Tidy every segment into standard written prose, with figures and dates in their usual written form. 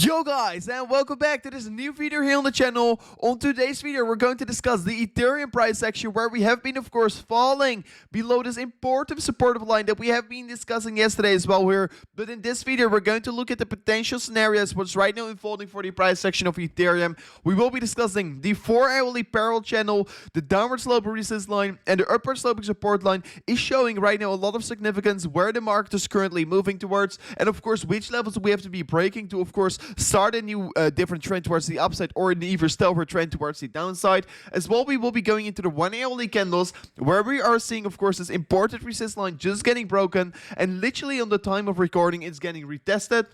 Yo guys, and welcome back to this new video here on the channel. On today's video we're going to discuss the Ethereum price action, where we have been of course falling below this important supportive line that we have been discussing yesterday as well here. But in this video we're going to look at the potential scenarios what's right now unfolding for the price action of Ethereum. We will be discussing the 4-hourly parallel channel, the downward sloping resistance line, and the upward sloping support line is showing right now a lot of significance where the market is currently moving towards, and of course which levels we have to be breaking to of course start a new different trend towards the upside, or an even steeper trend towards the downside. As well, we will be going into the 1-hourly candles, where we are seeing of course this important resistance line just getting broken, and literally on the time of recording it's getting retested.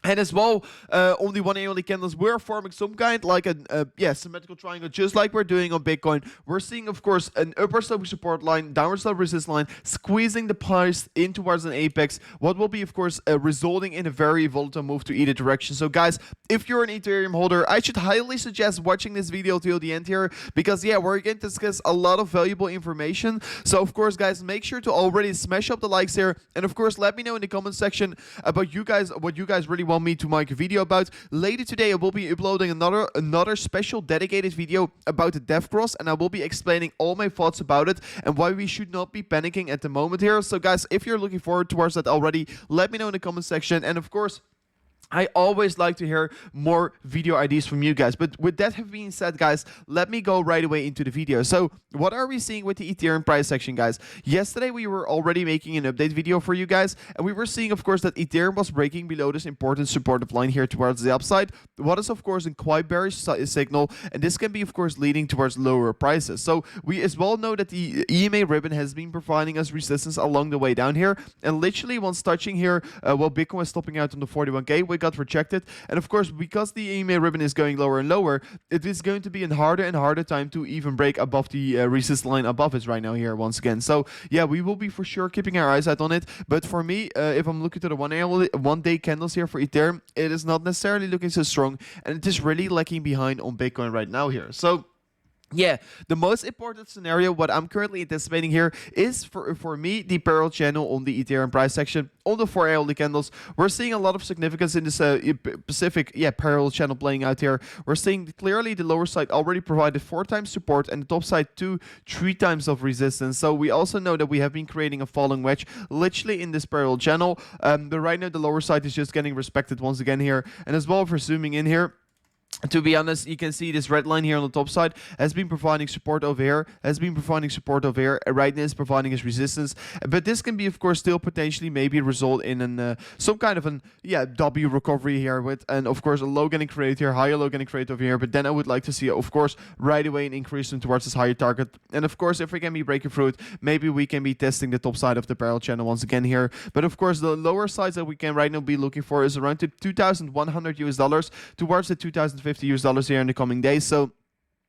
And as well, on the 1-hourly candles, we're forming some kind like a symmetrical triangle, just like we're doing on Bitcoin. We're seeing, of course, an upward sloping support line, downward sloping resistance line, squeezing the price in towards an apex, what will be, of course, resulting in a very volatile move to either direction. So, guys, if you're an Ethereum holder, I should highly suggest watching this video till the end here, because, yeah, we're going to discuss a lot of valuable information. So, of course, guys, make sure to already smash up the likes here, and, of course, let me know in the comment section about you guys, what you guys really want me to make a video about. Later today I will be uploading another special dedicated video about the death cross, and I will be explaining all my thoughts about it and why we should not be panicking at the moment here. So guys, if you're looking forward towards that already, let me know in the comment section. And of course, I always like to hear more video ideas from you guys. But with that being said, guys, let me go right away into the video. So what are we seeing with the Ethereum price action, guys? Yesterday we were already making an update video for you guys, and we were seeing, of course, that Ethereum was breaking below this important supportive line here towards the upside. What is, of course, a quite bearish signal, and this can be, of course, leading towards lower prices. So we as well know that the EMA ribbon has been providing us resistance along the way down here, and literally once touching here, while Bitcoin was stopping out on the 41k, we got rejected. And of course, because the EMA ribbon is going lower and lower, it is going to be a harder and harder time to even break above the resistance line above us right now here once again. So yeah, we will be for sure keeping our eyes out on it. But for me, if I'm looking to the 1-day candles here for Ethereum, it is not necessarily looking so strong, and it is really lagging behind on Bitcoin right now here. So yeah, the most important scenario, what I'm currently anticipating here, is for me the parallel channel on the Ethereum price action. On the 4-hourly candles, we're seeing a lot of significance in this specific parallel channel playing out here. We're seeing clearly the lower side already provided 4 times support, and the top side 3 times of resistance. So we also know that we have been creating a falling wedge literally in this parallel channel. But right now the lower side is just getting respected once again here. And as well, for zooming in here, to be honest, you can see this red line here on the top side has been providing support over here, right now is providing us resistance. But this can be, of course, still potentially maybe result in an some kind of an W recovery here, with, and of course a low getting created here, higher low getting created over here. But then I would like to see, of course, right away an increase towards this higher target. And of course, if we can be breaking through it, maybe we can be testing the top side of the parallel channel once again here. But of course, the lower sides that we can right now be looking for is around to $2,100 towards the 2,050 US dollars here in the coming days. So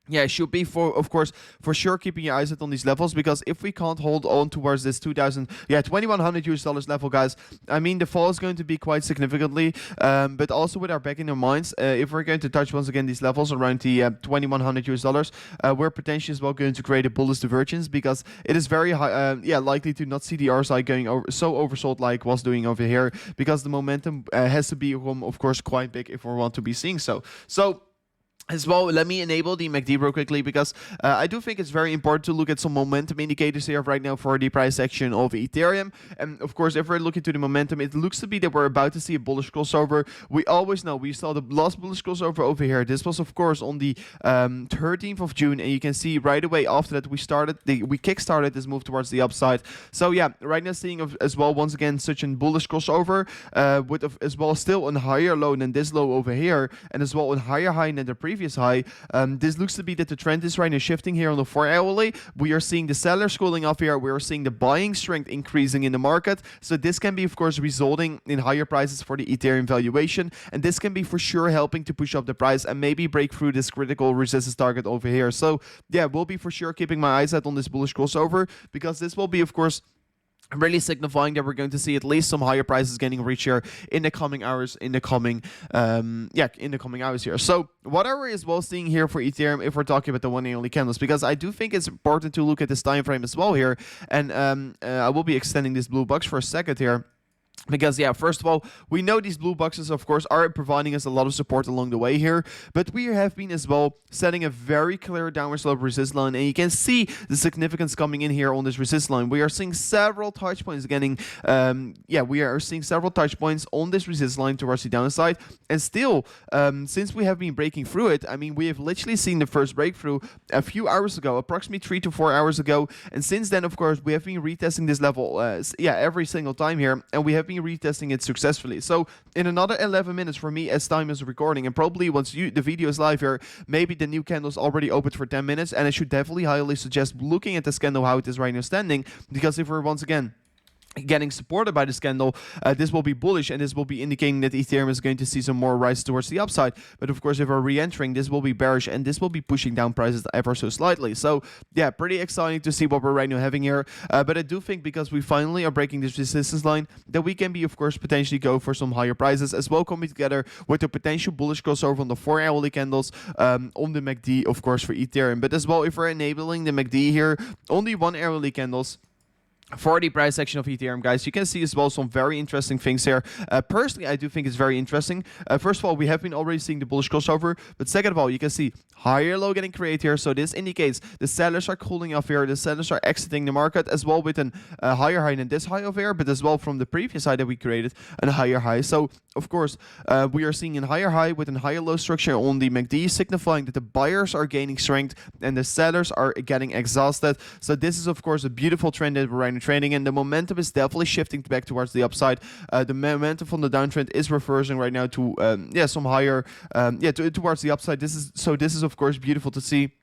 yeah, it should be of course for sure keeping your eyes out on these levels, because if we can't hold on towards this 2,100 US dollars level, guys, I mean the fall is going to be quite significantly. But also with our back in our minds, if we're going to touch once again these levels around the 2,100 US dollars, we're potentially as well going to create a bullish divergence, because it is very high, likely to not see the RSI going oversold like was doing over here, because the momentum has to be, of course, quite big if we want to be seeing so. As well, let me enable the MACD real quickly, because I do think it's very important to look at some momentum indicators here right now for the price action of Ethereum. And of course, if we're looking to the momentum, it looks to be that we're about to see a bullish crossover. We always know we saw the last bullish crossover over here. This was, of course, on the 13th of June, and you can see right away after that we kickstarted this move towards the upside. So yeah, right now seeing as well once again such a bullish crossover, with as well still a higher low than this low over here, and as well a higher high than the previous high. This looks to be that the trend is right now shifting here on the 4-hourly. We are seeing the sellers cooling off here. We are seeing the buying strength increasing in the market. So this can be, of course, resulting in higher prices for the Ethereum valuation, and this can be for sure helping to push up the price and maybe break through this critical resistance target over here. So yeah, we'll be for sure keeping my eyes out on this bullish crossover, because this will be, of course, really signifying that we're going to see at least some higher prices getting reached here in the coming hours, in the coming hours here. So what are we as well seeing here for Ethereum if we're talking about the 1-hourly candles? Because I do think it's important to look at this time frame as well here, and I will be extending this blue box for a second here. Because, yeah, first of all, we know these blue boxes, of course, are providing us a lot of support along the way here. But we have been as well setting a very clear downward slope resist line. And you can see the significance coming in here on this resist line. We are seeing several touch points getting, we are seeing several touch points on this resist line towards the downside. And still, since we have been breaking through it, I mean, we have literally seen the first breakthrough a few hours ago, approximately 3 to 4 hours ago. And since then, of course, we have been retesting this level, every single time here. And we have been retesting it successfully. So in another 11 minutes for me as time is recording, and probably once the video is live here, maybe the new candle's already opened for 10 minutes, and I should definitely highly suggest looking at this candle how it is right now standing, because if we're once again getting supported by this candle, this will be bullish, and this will be indicating that Ethereum is going to see some more rise towards the upside. But of course, if we're re-entering, this will be bearish, and this will be pushing down prices ever so slightly. So yeah, pretty exciting to see what we're right now having here. But I do think, because we finally are breaking this resistance line, that we can be, of course, potentially go for some higher prices as well, coming together with the potential bullish crossover on the 4 hourly candles, on the MACD, of course, for Ethereum. But as well, if we're enabling the MACD here on the 1 hourly candles for the price action of Ethereum, guys, you can see as well some very interesting things here. Personally, I do think it's very interesting. First of all, we have been already seeing the bullish crossover, but second of all, you can see higher low getting created here. So this indicates the sellers are cooling off here. The sellers are exiting the market as well with a higher high than this high over here, but as well from the previous high that we created, a higher high. So of course, we are seeing a higher high with a higher low structure on the MACD, signifying that the buyers are gaining strength and the sellers are getting exhausted. So this is, of course, a beautiful trend that we're right now trading, and the momentum is definitely shifting back towards the upside. The momentum from the downtrend is reversing right now to some higher towards the upside. This is of course beautiful to see.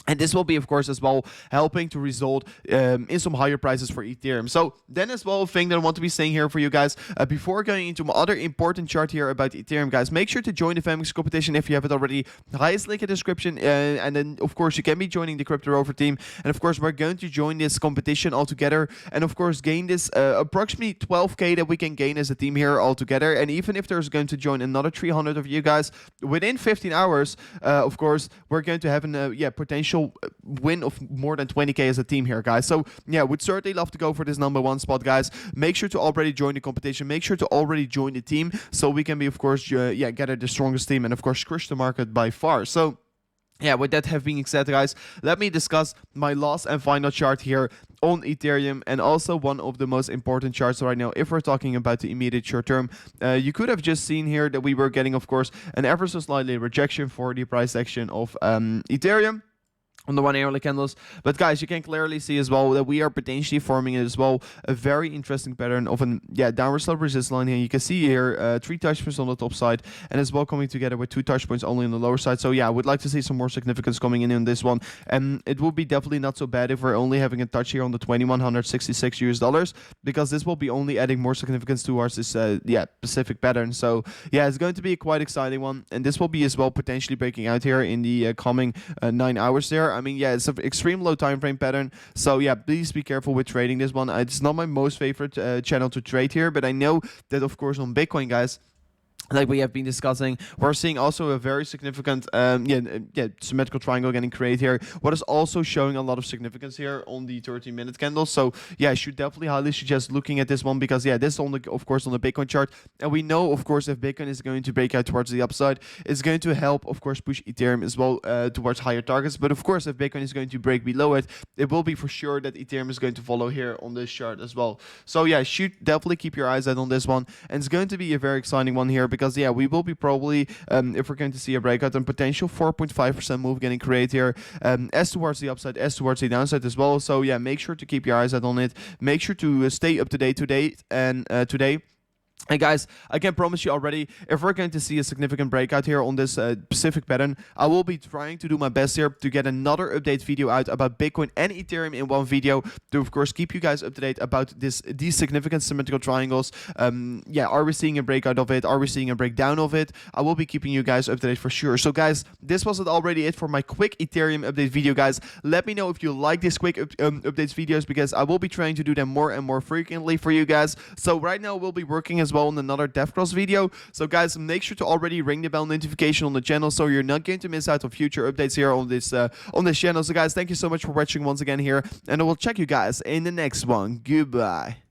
And this will be, of course, as well helping to result in some higher prices for Ethereum. So then as well, a thing that I want to be saying here for you guys, before going into my other important chart here about Ethereum, guys, make sure to join the Famix competition if you haven't already. The highest link in the description. And then, of course, you can be joining the Crypto Rover team. And, of course, we're going to join this competition all together. And, of course, gain this approximately 12K that we can gain as a team here all together. And even if there's going to join another 300 of you guys within 15 hours, of course, we're going to have a potential win of more than 20K as a team here, guys. So yeah, would certainly love to go for this #1 spot, guys. Make sure to already join the competition. Make sure to already join the team so we can be, of course, get the strongest team and, of course, crush the market by far. So yeah, with that have being said, guys, let me discuss my last and final chart here on Ethereum, and also one of the most important charts right now if we're talking about the immediate short term. You could have just seen here that we were getting, of course, an ever so slightly rejection for the price action of Ethereum on the 1 hourly candles. But guys, you can clearly see as well that we are potentially forming as well a very interesting pattern of downward slope resistance line here. You can see here 3 touch points on the top side, and as well coming together with 2 touch points only on the lower side. So yeah, I would like to see some more significance coming in this one, and it will be definitely not so bad if we're only having a touch here on the $2,166, because this will be only adding more significance towards this specific pattern. So yeah, it's going to be a quite exciting one, and this will be as well potentially breaking out here in the coming 9 hours there. I mean, yeah, it's an extreme low time frame pattern. So yeah, please be careful with trading this one. It's not my most favorite channel to trade here, but I know that, of course, on Bitcoin, guys, like we have been discussing, we're seeing also a very significant symmetrical triangle getting created here. What is also showing a lot of significance here on the 30-minute candle. So yeah, I should definitely highly suggest looking at this one, because yeah, this is on the, of course, on the Bitcoin chart, and we know, of course, if Bitcoin is going to break out towards the upside, it's going to help, of course, push Ethereum as well towards higher targets. But of course, if Bitcoin is going to break below it, it will be for sure that Ethereum is going to follow here on this chart as well. So yeah, should definitely keep your eyes out on this one, and it's going to be a very exciting one here, because yeah, we will be probably, if we're going to see a breakout, and potential 4.5% move getting created here, as towards the upside, as towards the downside as well. So yeah, make sure to keep your eyes out on it. Make sure to stay up to date today. And guys, I can promise you already, if we're going to see a significant breakout here on this specific pattern, I will be trying to do my best here to get another update video out about Bitcoin and Ethereum in one video to, of course, keep you guys up to date about these significant symmetrical triangles. Are we seeing a breakout of it? Are we seeing a breakdown of it? I will be keeping you guys up to date for sure. So guys, this was already it for my quick Ethereum update video, guys. Let me know if you like these quick updates videos, because I will be trying to do them more and more frequently for you guys. So right now we'll be working as well on another DevCross video. So guys, make sure to already ring the bell notification on the channel so you're not going to miss out on future updates here on this channel. So guys, thank you so much for watching once again here, and I will check you guys in the next one. Goodbye.